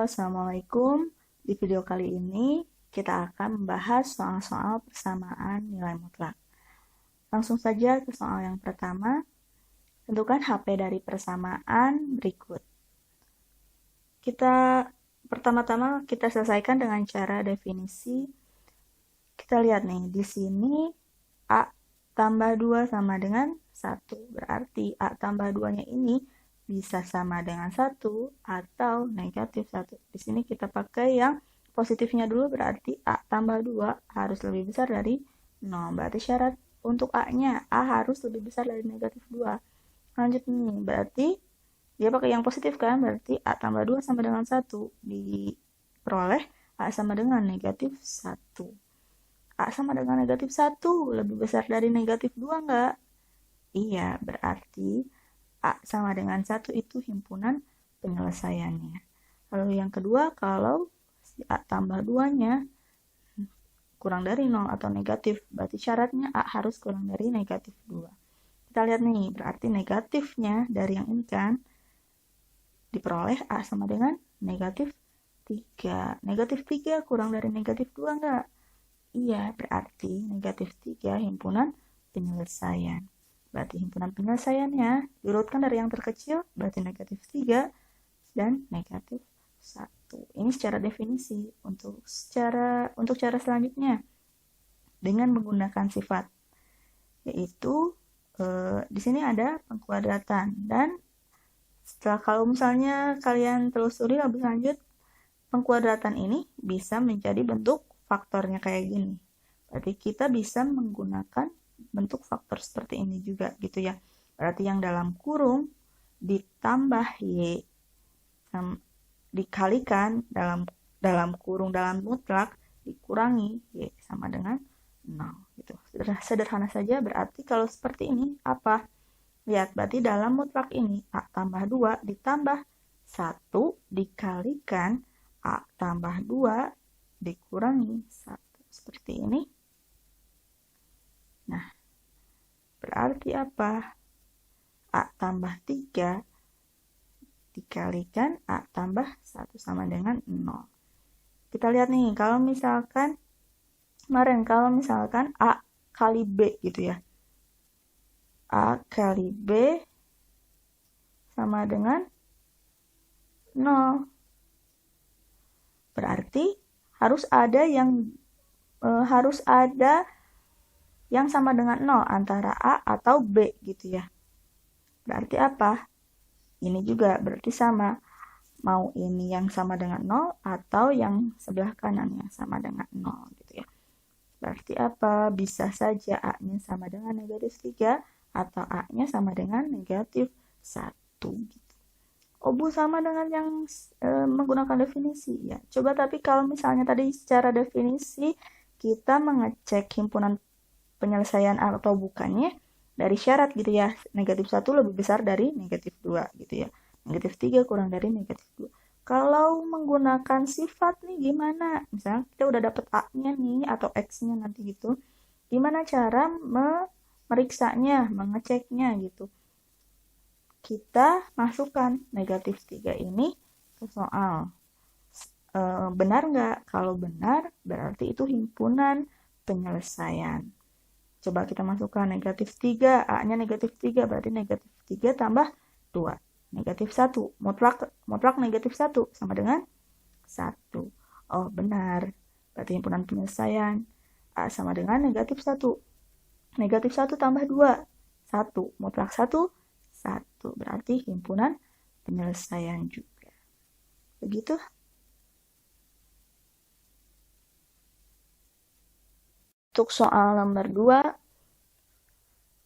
Halo, Assalamualaikum. Di video kali ini kita akan membahas soal-soal persamaan nilai mutlak. Langsung saja ke soal yang pertama. Tentukan HP dari persamaan berikut. Pertama-tama kita selesaikan dengan cara definisi. Kita lihat nih, di sini A tambah 2 sama dengan 1. Berarti A tambah 2-nya ini bisa sama dengan 1 atau negatif 1. Di sini kita pakai yang positifnya dulu, berarti A tambah 2 harus lebih besar dari 0. Berarti syarat untuk A-nya, A harus lebih besar dari negatif 2. Lanjut nih, berarti dia pakai yang positif kan, berarti A tambah 2 sama dengan 1. Diperoleh A sama dengan negatif 1. A sama dengan negatif 1, lebih besar dari negatif 2 enggak? Iya, berarti A sama dengan 1 itu himpunan penyelesaiannya. Lalu yang kedua, kalau si A tambah 2-nya kurang dari 0 atau negatif, berarti syaratnya A harus kurang dari negatif 2. Kita lihat nih, berarti negatifnya dari yang ini kan, diperoleh A sama dengan negatif 3. Negatif 3 kurang dari negatif 2 enggak? Iya, berarti negatif 3 himpunan penyelesaian. Berarti himpunan penyelesaiannya diurutkan dari yang terkecil, berarti negatif 3 dan negatif 1. Ini secara definisi. Untuk cara selanjutnya, dengan menggunakan sifat, yaitu di sini ada pengkuadratan. Dan kalau misalnya kalian telusuri lebih lanjut, pengkuadratan ini bisa menjadi bentuk faktornya kayak gini. Berarti kita bisa menggunakan bentuk faktor seperti ini juga gitu ya. Berarti yang dalam kurung ditambah Y dikalikan dalam kurung dalam mutlak dikurangi Y sama dengan 0 gitu. Sederhana saja, berarti kalau seperti ini apa? Lihat, berarti dalam mutlak ini A tambah 2 ditambah 1 dikalikan A tambah 2 dikurangi 1. Seperti ini. Nah, berarti apa? A tambah 3 dikalikan A tambah 1 sama dengan 0. Kita lihat nih, kalau misalkan A kali B gitu ya. A kali B sama dengan 0. Berarti harus ada yang sama dengan 0 antara A atau B gitu ya. Berarti apa? Ini juga berarti sama. Mau ini yang sama dengan 0 atau yang sebelah kanan yang sama dengan 0 gitu ya. Berarti apa? Bisa saja A-nya sama dengan negatif 3 atau A-nya sama dengan negatif 1 gitu. Bu, sama dengan yang menggunakan definisi ya. Coba tapi kalau misalnya tadi secara definisi kita mengecek himpunan penyelesaian atau bukannya dari syarat gitu ya. Negatif 1 lebih besar dari negatif 2 gitu ya. Negatif 3 kurang dari negatif 2. Kalau menggunakan sifat nih gimana? Misalnya kita udah dapet A-nya nih atau X-nya nanti gitu. Gimana cara meriksanya, mengeceknya gitu. Kita masukkan negatif 3 ini ke soal. Benar nggak? Kalau benar, berarti itu himpunan penyelesaian. Coba kita masukkan negatif 3, A-nya negatif 3, berarti negatif 3 tambah 2. Negatif 1, mutlak negatif 1 sama dengan 1. Oh, benar. Berarti himpunan penyelesaian. A sama dengan negatif 1. Negatif 1 tambah 2, 1. Mutlak 1, 1. Berarti himpunan penyelesaian juga. Begitu. Untuk soal nomor 2,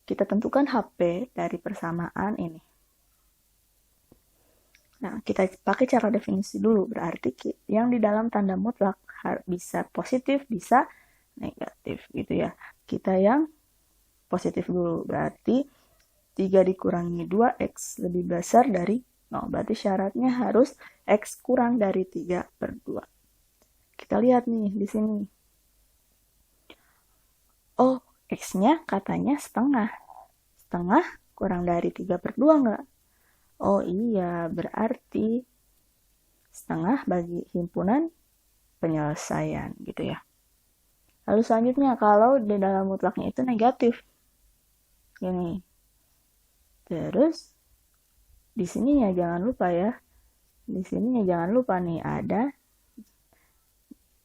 kita tentukan HP dari persamaan ini. Nah, kita pakai cara definisi dulu. Berarti yang di dalam tanda mutlak bisa positif, bisa negatif gitu ya. Kita yang positif dulu. Berarti 3 dikurangi 2, X lebih besar dari 0. Berarti syaratnya harus X kurang dari 3 per 2. Kita lihat nih di sini. Oh, X-nya katanya setengah. Setengah kurang dari 3 per 2 enggak? Oh iya, berarti setengah bagi himpunan penyelesaian gitu ya. Lalu selanjutnya kalau di dalam mutlaknya itu negatif. Ini. Terus di sini ya jangan lupa ya. Di sini ya jangan lupa nih ada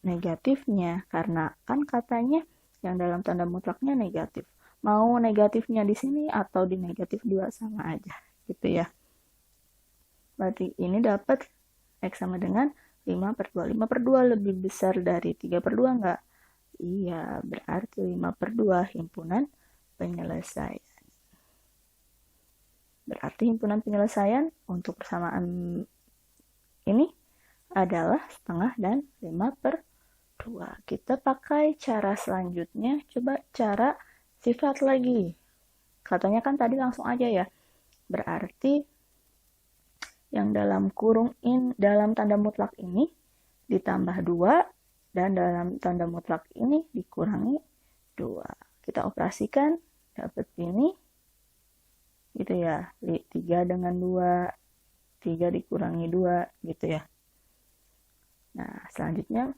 negatifnya karena kan katanya yang dalam tanda mutlaknya negatif. Mau negatifnya di sini atau di negatif 2 sama aja gitu ya. Berarti ini dapat X sama dengan 5/2. 5/2 lebih besar dari 3/2 enggak? Iya, berarti 5/2 himpunan penyelesaian. Berarti himpunan penyelesaian untuk persamaan ini adalah setengah dan 5/2. Kita pakai cara selanjutnya, coba cara sifat lagi. Katanya kan tadi langsung aja ya. Berarti yang dalam kurung dalam tanda mutlak ini ditambah 2 dan dalam tanda mutlak ini dikurangi 2. Kita operasikan dapat ini gitu ya. 3 dengan 2, 3 dikurangi 2 gitu ya. Nah, selanjutnya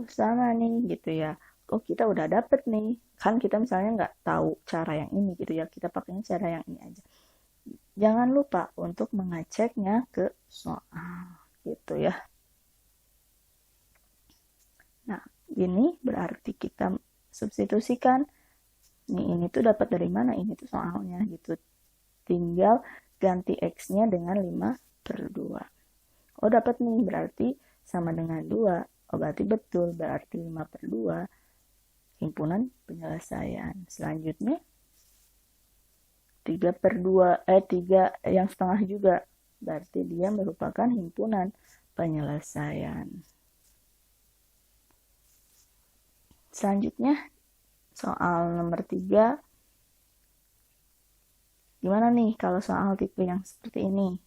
sama nih gitu ya. Kita udah dapet nih. Kan kita misalnya nggak tahu cara yang ini gitu ya. Kita pakainya cara yang ini aja. Jangan lupa untuk mengeceknya ke soal gitu ya. Nah, ini berarti kita substitusikan. Ini tuh dapat dari mana? Ini tuh soalnya gitu. Tinggal ganti X-nya dengan 5/2. Dapat nih, berarti sama dengan 2. Berarti betul, berarti 5/2 himpunan penyelesaian. Selanjutnya 3/2, 3 yang setengah juga. Berarti dia merupakan himpunan penyelesaian. Selanjutnya soal nomor 3. Gimana nih kalau soal tipe yang seperti ini?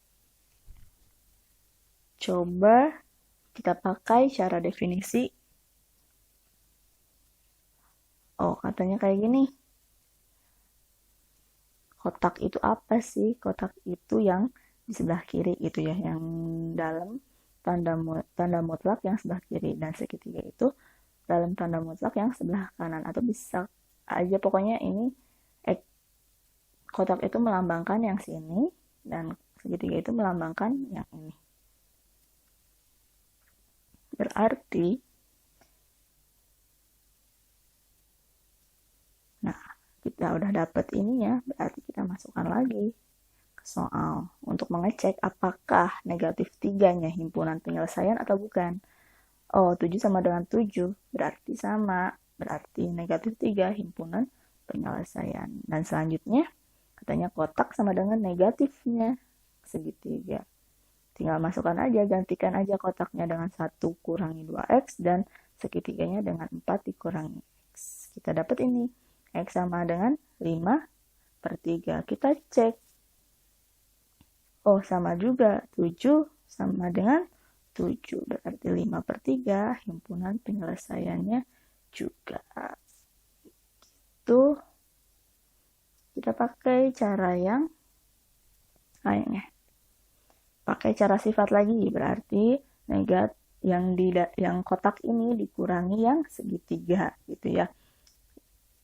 Coba kita pakai cara definisi. Katanya kayak gini. Kotak itu apa sih? Kotak itu yang di sebelah kiri gitu ya, yang dalam tanda mutlak yang sebelah kiri, dan segitiga itu dalam tanda mutlak yang sebelah kanan, atau bisa aja pokoknya ini kotak itu melambangkan yang sini dan segitiga itu melambangkan yang ini. Berarti kita udah dapat ininya, berarti kita masukkan lagi ke soal untuk mengecek apakah negatif 3-nya himpunan penyelesaian atau bukan. 7 sama dengan 7, berarti sama. Berarti negatif 3 himpunan penyelesaian. Dan selanjutnya, katanya kotak sama dengan negatifnya segitiga. Tinggal masukkan aja, gantikan aja kotaknya dengan 1 kurangi 2X dan segitiganya dengan 4 dikurangi X. Kita dapat ini. X sama dengan 5/3. Kita cek. Sama juga. 7 sama dengan 7. Berarti 5/3 himpunan penyelesaiannya juga. Itu kita pakai cara yang lainnya. Pakai cara sifat lagi. Berarti negatif yang kotak ini dikurangi yang segitiga gitu ya.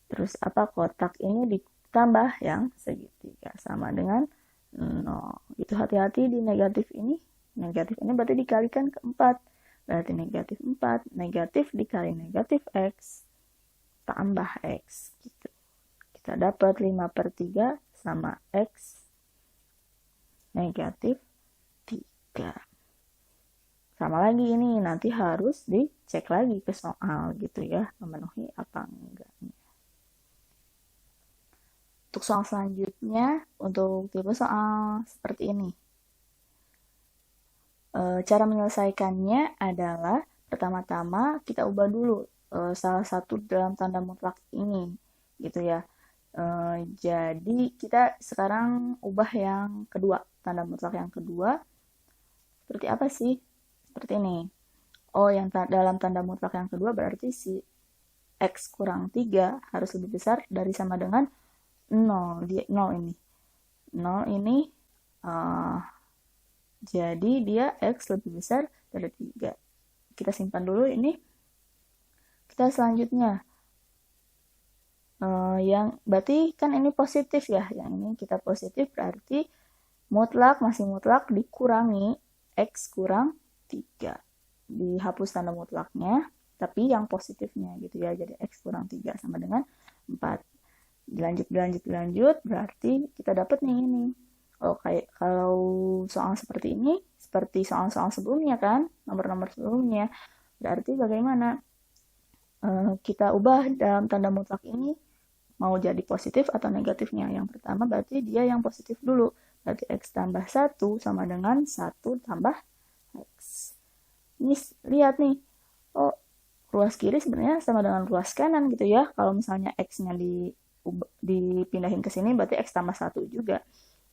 Terus kotak ini ditambah yang segitiga sama dengan 0. Itu hati-hati di negatif ini. Negatif ini berarti dikalikan ke 4. Berarti negatif 4. Negatif dikali negatif X tambah X. Gitu. Kita dapat 5/3 sama X negatif 3. Sama lagi ini nanti harus dicek lagi ke soal gitu ya. Memenuhi apa enggaknya. Untuk soal selanjutnya, untuk tipe soal seperti ini. Cara menyelesaikannya adalah pertama-tama kita ubah dulu salah satu dalam tanda mutlak ini gitu ya. Jadi kita sekarang ubah yang kedua, tanda mutlak yang kedua. Seperti apa sih? Seperti ini. Yang dalam tanda mutlak yang kedua berarti si X kurang 3 harus lebih besar dari sama dengan 0. 0 ini Jadi dia X lebih besar dari 3. Kita simpan dulu ini. Kita selanjutnya. Yang berarti kan ini positif ya. Yang ini kita positif berarti mutlak masih mutlak dikurangi X kurang 3. Dihapus tanda mutlaknya. Tapi yang positifnya gitu ya. Jadi X kurang 3 sama dengan 4. Dilanjut, berarti kita dapat nih ini. Kalau soal seperti ini, seperti soal-soal sebelumnya kan, nomor-nomor sebelumnya, berarti bagaimana? Kita ubah dalam tanda mutlak ini, mau jadi positif atau negatifnya. Yang pertama berarti dia yang positif dulu. Berarti X tambah 1 sama dengan 1 tambah X. Ini lihat nih, ruas kiri sebenarnya sama dengan ruas kanan gitu ya. Kalau misalnya X-nya dipindahin ke sini berarti X tambah 1 juga.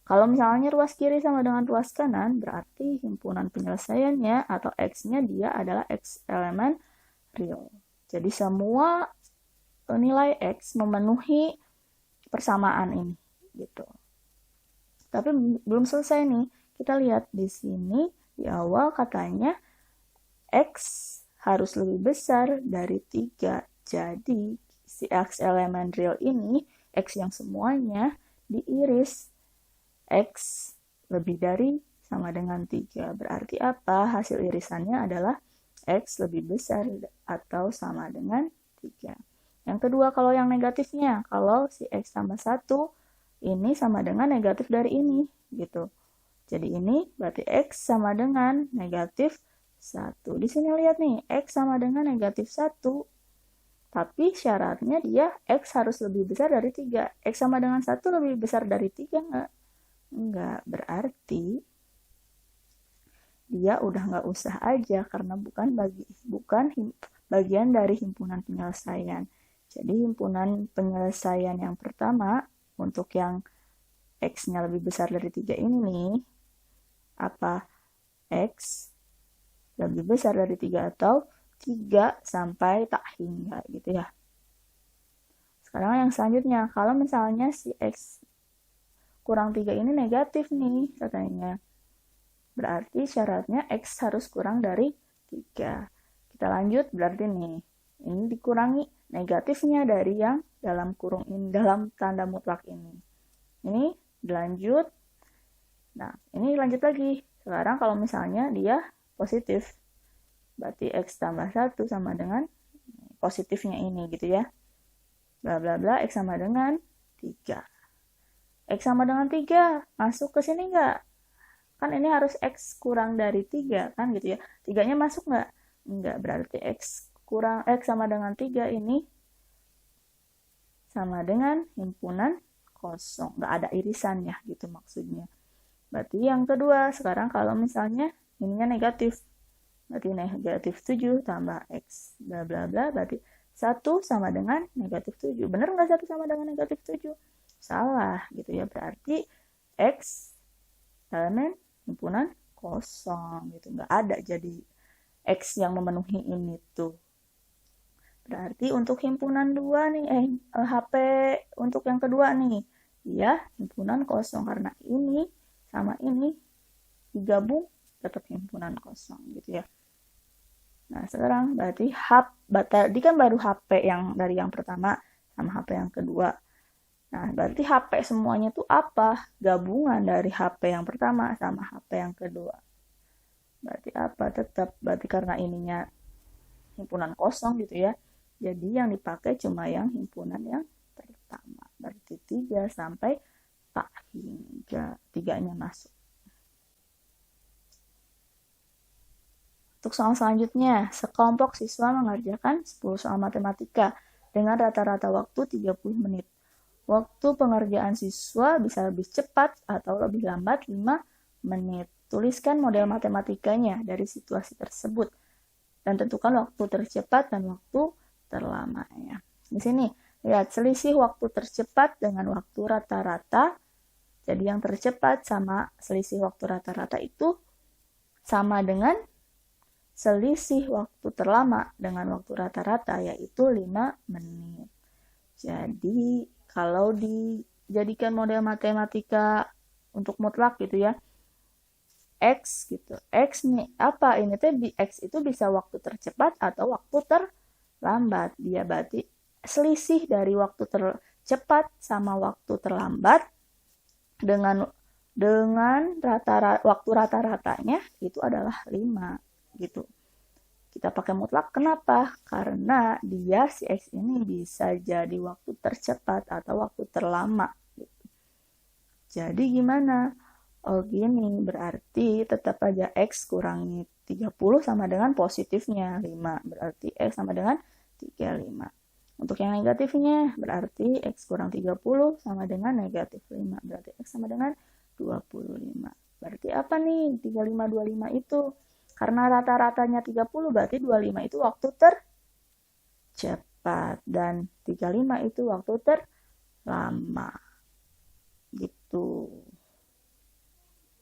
Kalau misalnya ruas kiri sama dengan ruas kanan, berarti himpunan penyelesaiannya atau X-nya dia adalah X elemen real. Jadi semua nilai X memenuhi persamaan ini. Gitu. Tapi belum selesai nih. Kita lihat di sini, di awal katanya X harus lebih besar dari 3. Jadi si X elemen real ini, X yang semuanya diiris X lebih dari sama dengan 3. Berarti apa? Hasil irisannya adalah X lebih besar atau sama dengan 3. Yang kedua, kalau yang negatifnya, kalau si X tambah 1 ini sama dengan negatif dari ini, gitu. Jadi ini berarti X sama dengan negatif 1. Di sini lihat nih, X sama dengan negatif 1. Tapi syaratnya dia X harus lebih besar dari 3. X sama dengan 1 lebih besar dari 3 nggak? Enggak, berarti dia udah nggak usah aja karena bukan bagian dari himpunan penyelesaian. Jadi himpunan penyelesaian yang pertama untuk yang X-nya lebih besar dari 3 ini apa? X lebih besar dari 3 atau 3 sampai tak hingga gitu ya. Sekarang yang selanjutnya, kalau misalnya si X kurang 3 ini negatif nih katanya. Berarti syaratnya X harus kurang dari 3. Kita lanjut berarti nih. Ini dikurangi negatifnya dari yang dalam kurung ini, dalam tanda mutlak ini. Ini dilanjut. Nah, ini lanjut lagi. Sekarang kalau misalnya dia positif. Berarti X tambah 1 sama dengan positifnya ini gitu ya. Bla bla bla X sama dengan 3. X sama dengan 3, masuk ke sini nggak? Kan ini harus X kurang dari 3, kan gitu ya. 3-nya masuk nggak? Nggak, berarti X sama dengan 3 ini sama dengan himpunan kosong. Nggak ada irisannya gitu maksudnya. Berarti yang kedua, sekarang kalau misalnya ininya negatif. Berarti negatif 7 tambah X, bla bla bla, berarti 1 sama dengan negatif 7. Bener nggak 1 sama dengan negatif 7? Salah gitu ya, berarti X elemen himpunan kosong gitu, nggak ada jadi X yang memenuhi ini tuh. Berarti untuk himpunan 2 nih HP untuk yang kedua nih ya himpunan kosong karena ini sama ini digabung tetap himpunan kosong gitu ya. Nah sekarang berarti tadi kan baru HP yang dari yang pertama sama HP yang kedua. Nah, berarti HP semuanya itu apa? Gabungan dari HP yang pertama sama HP yang kedua. Berarti apa? Tetap, berarti karena ininya himpunan kosong gitu ya. Jadi yang dipakai cuma yang himpunan yang pertama. Berarti 3 sampai tak hingga 3-nya masuk. Untuk soal selanjutnya, sekelompok siswa mengerjakan 10 soal matematika dengan rata-rata waktu 30 menit. Waktu pengerjaan siswa bisa lebih cepat atau lebih lambat 5 menit. Tuliskan model matematikanya dari situasi tersebut dan tentukan waktu tercepat dan waktu terlamanya. Di sini, lihat selisih waktu tercepat dengan waktu rata-rata. Jadi yang tercepat sama selisih waktu rata-rata itu sama dengan selisih waktu terlama dengan waktu rata-rata, yaitu 5 menit. Jadi kalau dijadikan model matematika untuk mutlak gitu ya, X gitu. X nih, apa ini teh X itu bisa waktu tercepat atau waktu terlambat. Dia berarti selisih dari waktu tercepat sama waktu terlambat dengan waktu rata-ratanya itu adalah 5 gitu. Kita pakai mutlak kenapa? Karena dia si X ini bisa jadi waktu tercepat atau waktu terlama gitu. Jadi gimana? Oh gini, berarti tetap aja X kurangi 30 sama dengan positifnya 5. Berarti X sama dengan 35. Untuk yang negatifnya, berarti X kurang 30 sama dengan negatif 5. Berarti X sama dengan 25. Berarti apa nih 35, 25 itu? Karena rata-ratanya 30, berarti 25 itu waktu tercepat. Dan 35 itu waktu terlama. Gitu.